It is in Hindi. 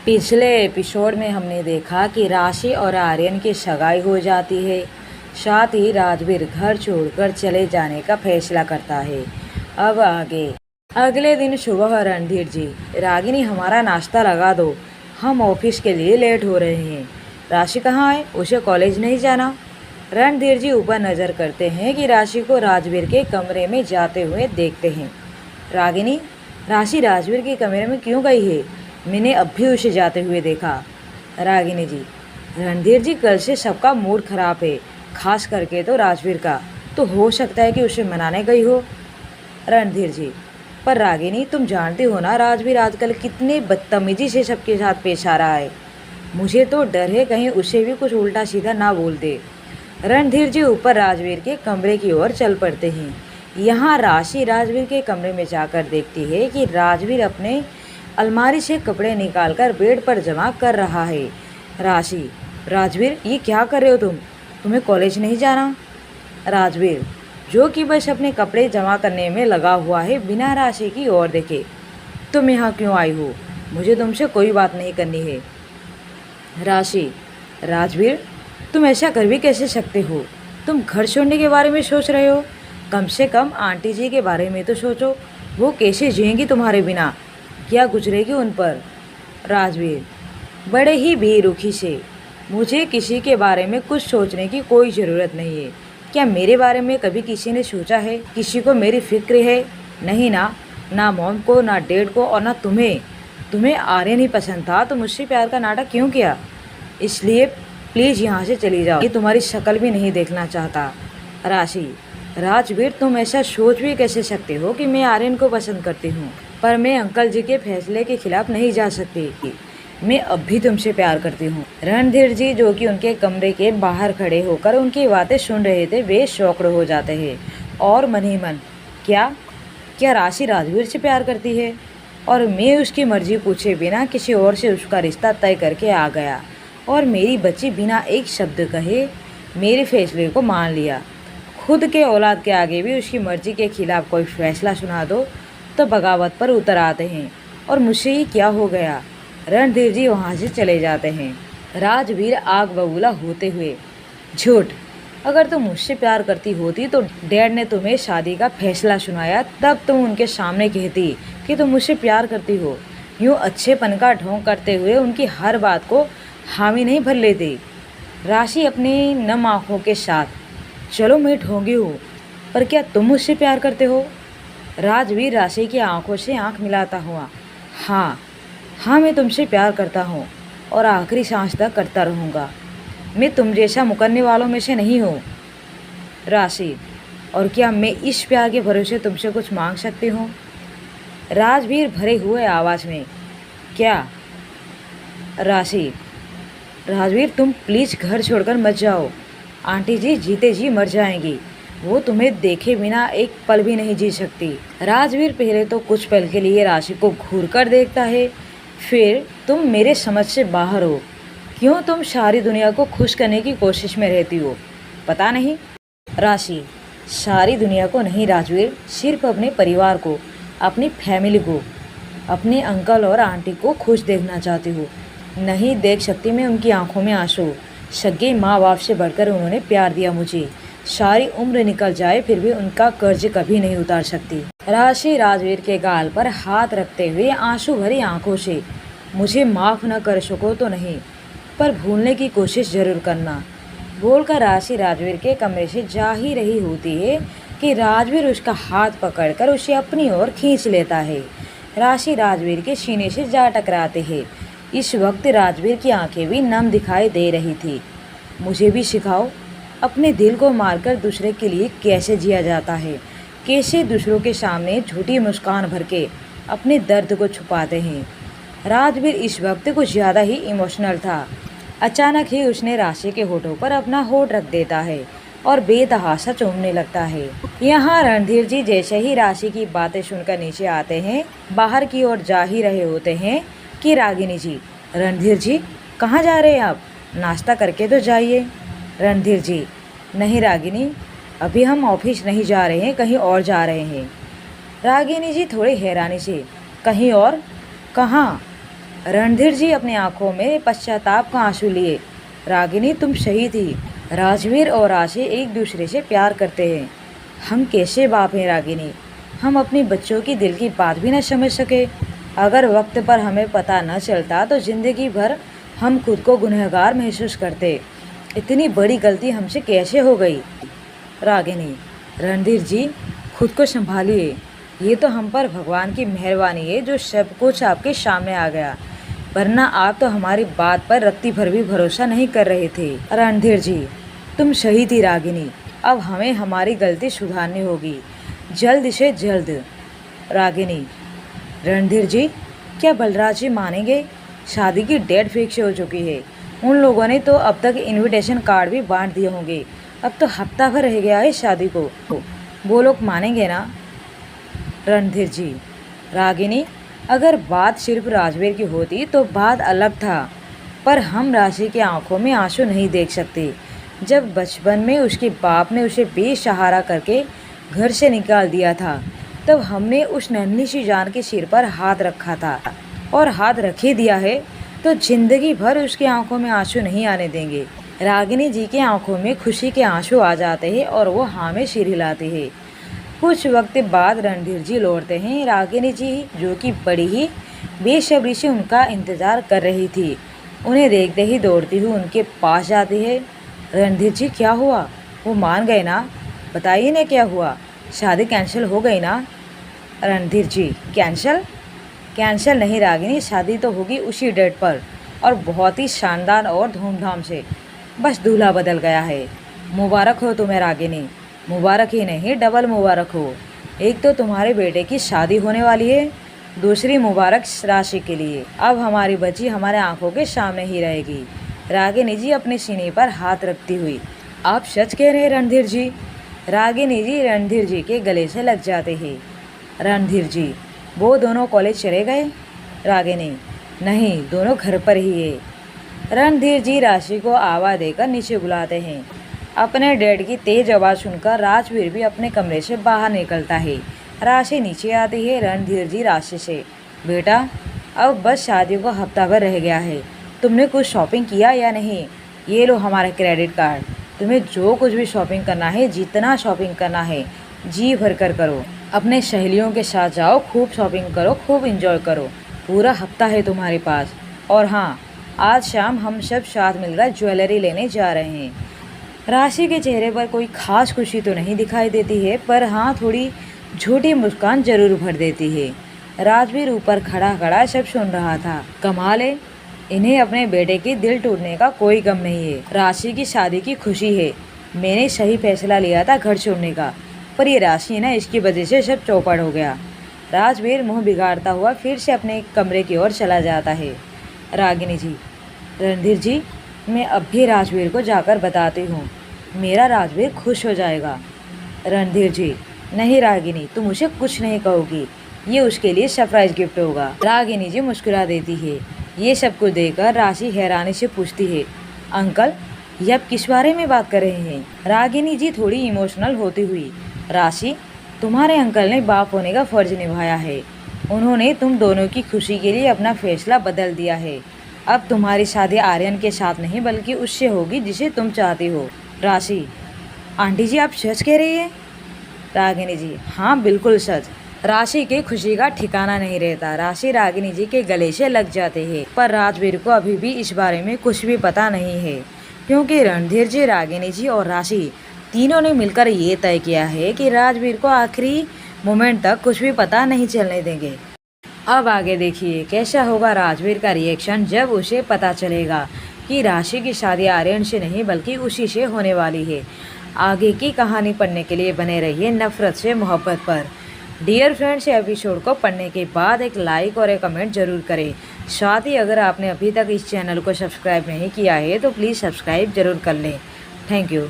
पिछले एपिसोड में हमने देखा कि राशि और आर्यन की सगाई हो जाती है। साथ ही राजवीर घर छोड़कर चले जाने का फैसला करता है। अब आगे अगले दिन सुबह रणधीर जी, रागिनी हमारा नाश्ता लगा दो, हम ऑफिस के लिए लेट हो रहे हैं। राशि कहाँ है? उसे कॉलेज नहीं जाना? रणधीर जी ऊपर नज़र करते हैं कि राशि को राजवीर के कमरे में जाते हुए देखते हैं। रागिनी, राशि राजवीर के कमरे में क्यों गई है? मैंने अब भी उसे जाते हुए देखा। रागिनी जी, रणधीर जी कल से सबका मूड खराब है, खास करके तो राजवीर का, तो हो सकता है कि उसे मनाने गई हो। रणधीर जी, पर रागिनी तुम जानती हो ना राजवीर आजकल कितने बदतमीजी से सबके साथ पेश आ रहा है। मुझे तो डर है कहीं उसे भी कुछ उल्टा सीधा ना बोल दे। रणधीर जी ऊपर राजवीर के कमरे की ओर चल पड़ते हैं। यहाँ राशि राजवीर के कमरे में जाकर देखती है कि राजवीर अपने अलमारी से कपड़े निकालकर बेड पर जमा कर रहा है। राशि, राजवीर ये क्या कर रहे हो तुम? तुम्हें कॉलेज नहीं जाना? राजवीर, जो कि बस अपने कपड़े जमा करने में लगा हुआ है, बिना राशि की ओर देखे। तुम यहाँ क्यों आई हो? मुझे तुमसे कोई बात नहीं करनी है। राशि, राजवीर तुम ऐसा कर भी कैसे सकते हो? तुम घर छोड़ने के बारे में सोच रहे हो? कम से कम आंटी जी के बारे में तो सोचो, वो कैसे जिएंगी तुम्हारे बिना, क्या गुजरेगी उन पर। राजवीर बड़े ही बेरुखी से, मुझे किसी के बारे में कुछ सोचने की कोई ज़रूरत नहीं है। क्या मेरे बारे में कभी किसी ने सोचा है? किसी को मेरी फिक्र है? नहीं ना, ना मॉम को, ना डैड को, और ना तुम्हें। तुम्हें आर्यन ही पसंद था तो मुझसे प्यार का नाटक क्यों किया? इसलिए प्लीज़ यहाँ से चली जाओ, ये तुम्हारी शक्ल भी नहीं देखना चाहता। राशि, राजवीर तुम ऐसा सोच भी कैसे सकते हो कि मैं आर्यन को पसंद करती हूँ? पर मैं अंकल जी के फैसले के खिलाफ नहीं जा सकती। मैं अब भी तुमसे प्यार करती हूँ। रणधीर जी, जो कि उनके कमरे के बाहर खड़े होकर उनकी बातें सुन रहे थे, वे शॉक्ड हो जाते हैं और मन ही मन, क्या क्या राशि राजवीर से प्यार करती है? और मैं उसकी मर्जी पूछे बिना किसी और से उसका रिश्ता तय करके आ गया, और मेरी बच्ची बिना एक शब्द कहे मेरे फैसले को मान लिया। खुद के औलाद के आगे भी उसकी मर्जी के खिलाफ कोई फैसला सुना दो तो बगावत पर उतर आते हैं। और मुझसे ही क्या हो गया? रणधीर जी वहाँ से चले जाते हैं। राजवीर आग बबूला होते हुए, झूठ, अगर तुम मुझसे प्यार करती होती तो डैड ने तुम्हें शादी का फैसला सुनाया, तब तुम उनके सामने कहती कि तुम मुझसे प्यार करती हो। यूँ अच्छेपन का ढोंग करते हुए उनकी हर बात को हामी नहीं भर लेती। राशि अपनी नम आँखों के साथ, चलो मैं ढोंगी हूँ, पर क्या तुम मुझसे प्यार करते हो? राजवीर राशि की आंखों से आंख मिलाता हुआ, हाँ हाँ, मैं तुमसे प्यार करता हूँ और आखिरी सांस तक करता रहूँगा। मैं तुम जैसा मुकरने वालों में से नहीं हूँ। राशि, और क्या मैं इस प्यार के भरोसे तुमसे कुछ मांग सकती हूँ? राजवीर भरे हुए आवाज़ में, क्या? राशि, राजवीर तुम प्लीज़ घर छोड़कर मत जाओ। आंटी जी जीते जी मर जाएंगी, वो तुम्हें देखे बिना एक पल भी नहीं जी सकती। राजवीर पहले तो कुछ पल के लिए राशि को घूर कर देखता है, फिर, तुम मेरे समझ से बाहर हो। क्यों तुम सारी दुनिया को खुश करने की कोशिश में रहती हो? पता नहीं। राशि, सारी दुनिया को नहीं राजवीर, सिर्फ अपने परिवार को, अपनी फैमिली को, अपने अंकल और आंटी को खुश देखना चाहती हूँ। नहीं देख सकती मैं उनकी आंखों में आंसू। सगे माँ बाप से बढ़कर उन्होंने प्यार दिया मुझे, सारी उम्र निकल जाए फिर भी उनका कर्ज कभी नहीं उतार सकती। राशि राजवीर के गाल पर हाथ रखते हुए आंसू भरी आंखों से, मुझे माफ़ न कर सको तो नहीं, पर भूलने की कोशिश जरूर करना, बोलकर राशि राजवीर के कमरे से जा ही रही होती है कि राजवीर उसका हाथ पकड़कर उसे अपनी ओर खींच लेता है। राशि राजवीर के सीने से जा टकराते हैं। इस वक्त राजवीर की आंखें भी नम दिखाई दे रही थी। मुझे भी सिखाओ, अपने दिल को मारकर दूसरे के लिए कैसे जिया जाता है, कैसे दूसरों के सामने झूठी मुस्कान भर के अपने दर्द को छुपाते हैं। राजवीर इस वक्त कुछ ज़्यादा ही इमोशनल था। अचानक ही उसने राशि के होठों पर अपना होठ रख देता है और बेतहाशा चूमने लगता है। यहाँ रणधीर जी जैसे ही राशि की बातें सुनकर नीचे आते हैं, बाहर की ओर जा ही रहे होते हैं कि रागिनी जी, रणधीर जी कहाँ जा रहे हैं आप? नाश्ता करके तो जाइए। रणधीर जी, नहीं रागिनी, अभी हम ऑफिस नहीं जा रहे हैं, कहीं और जा रहे हैं। रागिनी जी थोड़ी हैरानी से, कहीं और? कहाँ? रणधीर जी अपनी आंखों में पश्चाताप का आंसू लिए। रागिनी, तुम सही थी। राजवीर और राशि एक दूसरे से प्यार करते हैं। हम कैसे बाप हैं रागिनी, हम अपने बच्चों की दिल की बात भी न समझ सके। अगर वक्त पर हमें पता न चलता तो ज़िंदगी भर हम खुद को गुनहगार महसूस करते। इतनी बड़ी गलती हमसे कैसे हो गई। रागिनी, रणधीर जी खुद को संभालिए। ये तो हम पर भगवान की मेहरबानी है जो सब कुछ आपके सामने आ गया, वरना आप तो हमारी बात पर रत्ती भर भी भरोसा नहीं कर रहे थे। रणधीर जी, तुम सही थी रागिनी, अब हमें हमारी गलती सुधारनी होगी, जल्द से जल्द। रागिनी, रणधीर जी, क्या बलराज जी मानेंगे? शादी की डेट फिक्स हो चुकी है। उन लोगों ने तो अब तक इनविटेशन कार्ड भी बांट दिए होंगे। अब तो हफ्ता भर रह गया है शादी को। वो लोग मानेंगे ना? रणधीर जी, रागिनी, अगर बात सिर्फ राजवीर की होती तो बात अलग था, पर हम राशि की आंखों में आंसू नहीं देख सकते। जब बचपन में उसके बाप ने उसे बेसहारा करके घर से निकाल दिया था, तब हमने उस नन्ही सी जान के सिर पर हाथ रखा था, और हाथ रख ही दिया है तो जिंदगी भर उसकी आंखों में आंसू नहीं आने देंगे। रागिनी जी की आंखों में खुशी के आंसू आ जाते हैं और वो हाँ में सिर हिलाते हैं। कुछ वक्त बाद रणधीर जी लौटते हैं। रागिनी जी, जो कि बड़ी ही बेसब्री से उनका इंतज़ार कर रही थी, उन्हें देखते ही दौड़ती हुई उनके पास जाती है। रणधीर जी, क्या हुआ? वो मान गए ना? बताइए ना क्या हुआ? शादी कैंसिल हो गई ना? रणधीर जी, कैंसिल? कैंसिल नहीं रागिनी, शादी तो होगी उसी डेट पर, और बहुत ही शानदार और धूमधाम से। बस दूल्हा बदल गया है। मुबारक हो तुम्हें रागिनी, मुबारक ही नहीं डबल मुबारक हो। एक तो तुम्हारे बेटे की शादी होने वाली है, दूसरी मुबारक राशि के लिए। अब हमारी बच्ची हमारे आंखों के सामने ही रहेगी। रागिनी जी अपने सीने पर हाथ रखती हुई, आप सच कह रहे हैं रणधीर जी? रागिनी जी रणधीर जी के गले से लग जाते हैं। रणधीर जी, वो दोनों कॉलेज चले गए? रागिनी, नहीं, दोनों घर पर ही है। रणधीर जी राशि को आवाज़ देकर नीचे बुलाते हैं। अपने डैड की तेज आवाज़ सुनकर राजवीर भी अपने कमरे से बाहर निकलता है। राशि नीचे आती है। रणधीर जी राशि से, बेटा, अब बस शादी को हफ्ता भर रह गया है, तुमने कुछ शॉपिंग किया या नहीं? ये लो हमारा क्रेडिट कार्ड, तुम्हें जो कुछ भी शॉपिंग करना है, जितना शॉपिंग करना है, जी भर कर करो। अपने सहेलियों के साथ जाओ, खूब शॉपिंग करो, खूब इंजॉय करो। पूरा हफ्ता है तुम्हारे पास। और हाँ, आज शाम हम सब साथ मिलकर ज्वेलरी लेने जा रहे हैं। राशि के चेहरे पर कोई खास खुशी तो नहीं दिखाई देती है, पर हाँ, थोड़ी झूठी मुस्कान जरूर भर देती है। राजवीर ऊपर खड़ा खड़ा सब सुन रहा था। कमाल है, इन्हें अपने बेटे के दिल टूटने का कोई गम नहीं है। राशि की शादी की खुशी है। मैंने सही फैसला लिया था घर छोड़ने का, पर ये राशि ना, इसकी वजह से सब चौपट हो गया। राजवीर मुंह बिगाड़ता हुआ फिर से अपने कमरे की ओर चला जाता है। रागिनी जी, रणधीर जी, मैं अब भी राजवीर को जाकर बताती हूँ, मेरा राजवीर खुश हो जाएगा। रणधीर जी, नहीं रागिनी, तुम उसे कुछ नहीं कहोगी, ये उसके लिए सरप्राइज गिफ्ट होगा। रागिनी जी मुस्कुरा देती है। ये सब कुछ देखकर राशि हैरानी से पूछती है, अंकल, ये आप किस बारे में बात कर रहे हैं? रागिनी जी थोड़ी इमोशनल होती हुई, राशि, तुम्हारे अंकल ने बाप होने का फर्ज निभाया है। उन्होंने तुम दोनों की खुशी के लिए अपना फैसला बदल दिया है। अब तुम्हारी शादी आर्यन के साथ नहीं बल्कि उससे होगी जिसे तुम चाहती हो। राशि, आंटी जी, आप सच कह रही है? रागिनी जी, हाँ बिल्कुल सच। राशि के खुशी का ठिकाना नहीं रहता। राशि रागिनी जी के गले से लग जाते हैं, पर राजवीर को अभी भी इस बारे में कुछ भी पता नहीं है, क्योंकि रणधीर जी, रागिनी जी और राशि तीनों ने मिलकर ये तय किया है कि राजवीर को आखिरी मोमेंट तक कुछ भी पता नहीं चलने देंगे। अब आगे देखिए कैसा होगा राजवीर का रिएक्शन जब उसे पता चलेगा कि राशि की शादी आर्यन से नहीं बल्कि उसी से होने वाली है। आगे की कहानी पढ़ने के लिए बने रहिए नफरत से मोहब्बत पर। डियर फ्रेंड्स, एपिसोड को पढ़ने के बाद एक लाइक और एक कमेंट जरूर करें। साथ ही अगर आपने अभी तक इस चैनल को सब्सक्राइब नहीं किया है तो प्लीज़ सब्सक्राइब जरूर कर लें। Thank you.